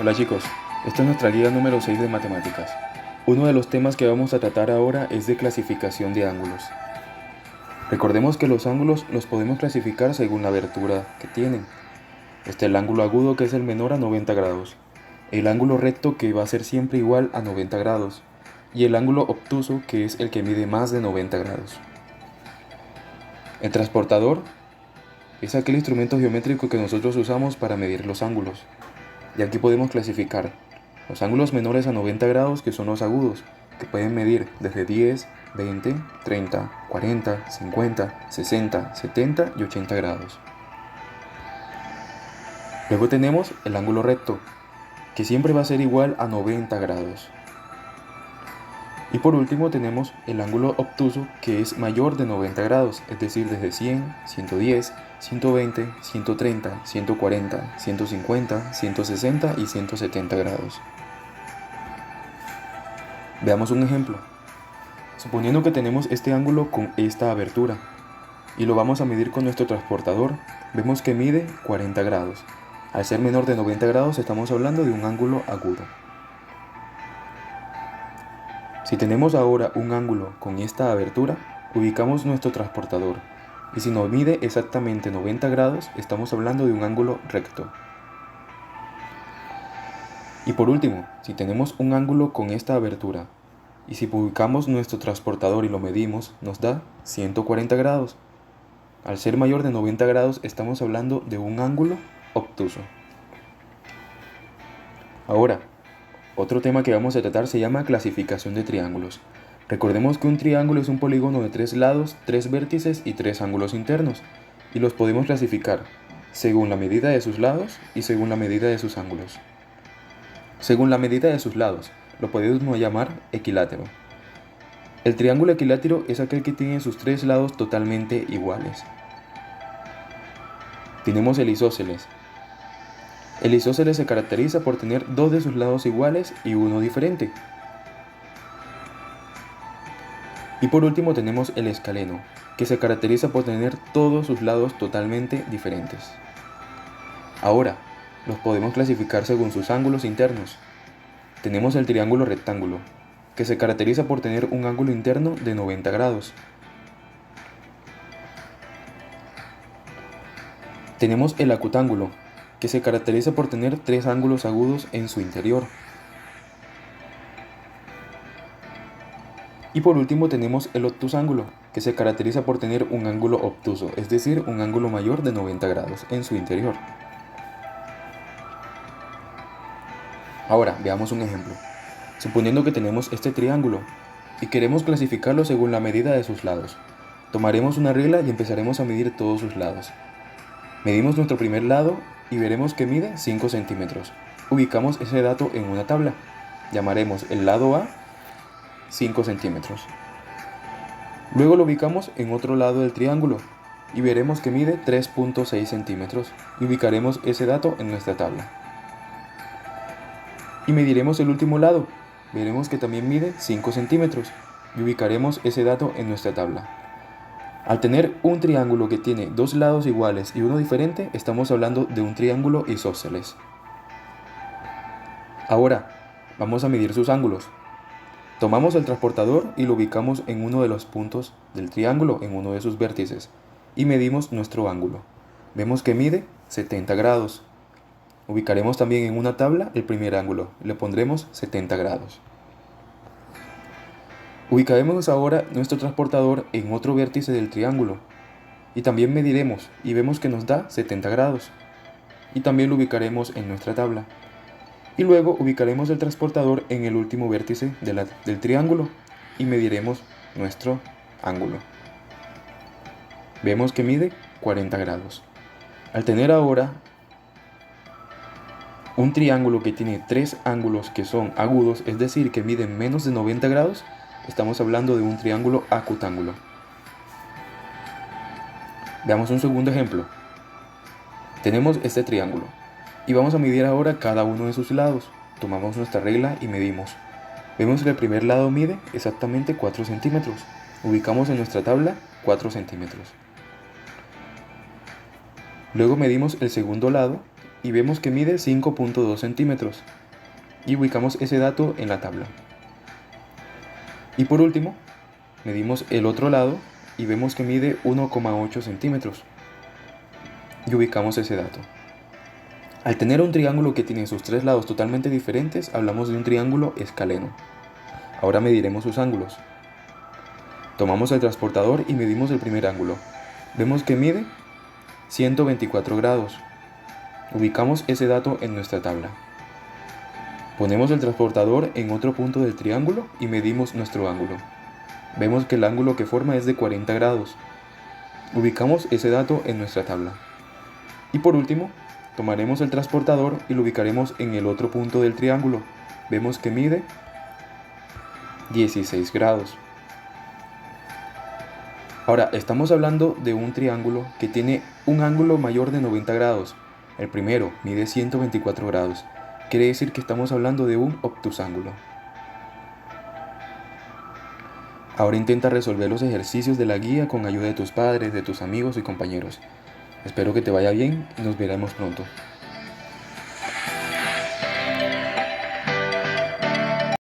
Hola chicos, esta es nuestra guía número 6 de matemáticas. Uno de los temas que vamos a tratar ahora es de clasificación de ángulos. Recordemos que los ángulos los podemos clasificar según la abertura que tienen. Está el ángulo agudo, que es el menor a 90 grados, el ángulo recto, que va a ser siempre igual a 90 grados, y el ángulo obtuso, que es el que mide más de 90 grados. El transportador es aquel instrumento geométrico que nosotros usamos para medir los ángulos. Y aquí podemos clasificar los ángulos menores a 90 grados, que son los agudos, que pueden medir desde 10, 20, 30, 40, 50, 60, 70 y 80 grados. Luego tenemos el ángulo recto, que siempre va a ser igual a 90 grados. Y por último tenemos el ángulo obtuso, que es mayor de 90 grados, es decir, desde 100, 110, 120, 130, 140, 150, 160 y 170 grados. Veamos un ejemplo. Suponiendo que tenemos este ángulo con esta abertura y lo vamos a medir con nuestro transportador, vemos que mide 40 grados. Al ser menor de 90 grados estamos hablando de un ángulo agudo. Si tenemos ahora un ángulo con esta abertura, ubicamos nuestro transportador, y si nos mide exactamente 90 grados, estamos hablando de un ángulo recto. Y por último, si tenemos un ángulo con esta abertura, y si ubicamos nuestro transportador y lo medimos, nos da 140 grados. Al ser mayor de 90 grados, estamos hablando de un ángulo obtuso. Ahora, otro tema que vamos a tratar se llama clasificación de triángulos. Recordemos que un triángulo es un polígono de 3 lados, 3 vértices y 3 ángulos internos, y los podemos clasificar según la medida de sus lados y según la medida de sus ángulos. Según la medida de sus lados, lo podemos llamar equilátero. El triángulo equilátero es aquel que tiene sus 3 lados totalmente iguales. Tenemos el isósceles. El isósceles se caracteriza por tener 2 de sus lados iguales y uno diferente. Y por último tenemos el escaleno, que se caracteriza por tener todos sus lados totalmente diferentes. Ahora, los podemos clasificar según sus ángulos internos. Tenemos el triángulo rectángulo, que se caracteriza por tener un ángulo interno de 90 grados. Tenemos el acutángulo, que se caracteriza por tener 3 ángulos agudos en su interior. Y por último tenemos el obtusángulo, que se caracteriza por tener un ángulo obtuso, es decir, un ángulo mayor de 90 grados en su interior. Ahora, veamos un ejemplo. Suponiendo que tenemos este triángulo y queremos clasificarlo según la medida de sus lados. Tomaremos una regla y empezaremos a medir todos sus lados. Medimos nuestro primer lado y veremos que mide 5 centímetros. Ubicamos ese dato en una tabla. Llamaremos el lado A 5 centímetros. Luego lo ubicamos en otro lado del triángulo y veremos que mide 3.6 centímetros y ubicaremos ese dato en nuestra tabla. Y mediremos el último lado, veremos que también mide 5 centímetros y ubicaremos ese dato en nuestra tabla. Al tener un triángulo que tiene 2 lados iguales y uno diferente, estamos hablando de un triángulo isósceles. Ahora, vamos a medir sus ángulos. Tomamos el transportador y lo ubicamos en uno de los puntos del triángulo, en uno de sus vértices, y medimos nuestro ángulo. Vemos que mide 70 grados. Ubicaremos también en una tabla el primer ángulo, le pondremos 70 grados. Ubicaremos ahora nuestro transportador en otro vértice del triángulo y también mediremos y vemos que nos da 70 grados. Y también lo ubicaremos en nuestra tabla. Y luego ubicaremos el transportador en el último vértice del triángulo y mediremos nuestro ángulo. Vemos que mide 40 grados. Al tener ahora un triángulo que tiene 3 ángulos que son agudos, es decir, que miden menos de 90 grados, estamos hablando de un triángulo acutángulo. Veamos un segundo ejemplo. Tenemos este triángulo y vamos a medir ahora cada uno de sus lados. Tomamos nuestra regla y medimos. Vemos que el primer lado mide exactamente 4 centímetros. Ubicamos en nuestra tabla 4 centímetros. Luego medimos el segundo lado y vemos que mide 5.2 centímetros y ubicamos ese dato en la tabla. Y por último, medimos el otro lado y vemos que mide 1,8 centímetros y ubicamos ese dato. Al tener un triángulo que tiene sus tres lados totalmente diferentes, hablamos de un triángulo escaleno. Ahora mediremos sus ángulos. Tomamos el transportador y medimos el primer ángulo. Vemos que mide 124 grados. Ubicamos ese dato en nuestra tabla. Ponemos el transportador en otro punto del triángulo y medimos nuestro ángulo. Vemos que el ángulo que forma es de 40 grados. Ubicamos ese dato en nuestra tabla. Y por último, tomaremos el transportador y lo ubicaremos en el otro punto del triángulo. Vemos que mide 16 grados. Ahora, estamos hablando de un triángulo que tiene un ángulo mayor de 90 grados. El primero mide 124 grados. Quiere decir que estamos hablando de un obtusángulo. Ahora intenta resolver los ejercicios de la guía con ayuda de tus padres, de tus amigos y compañeros. Espero que te vaya bien y nos veremos pronto.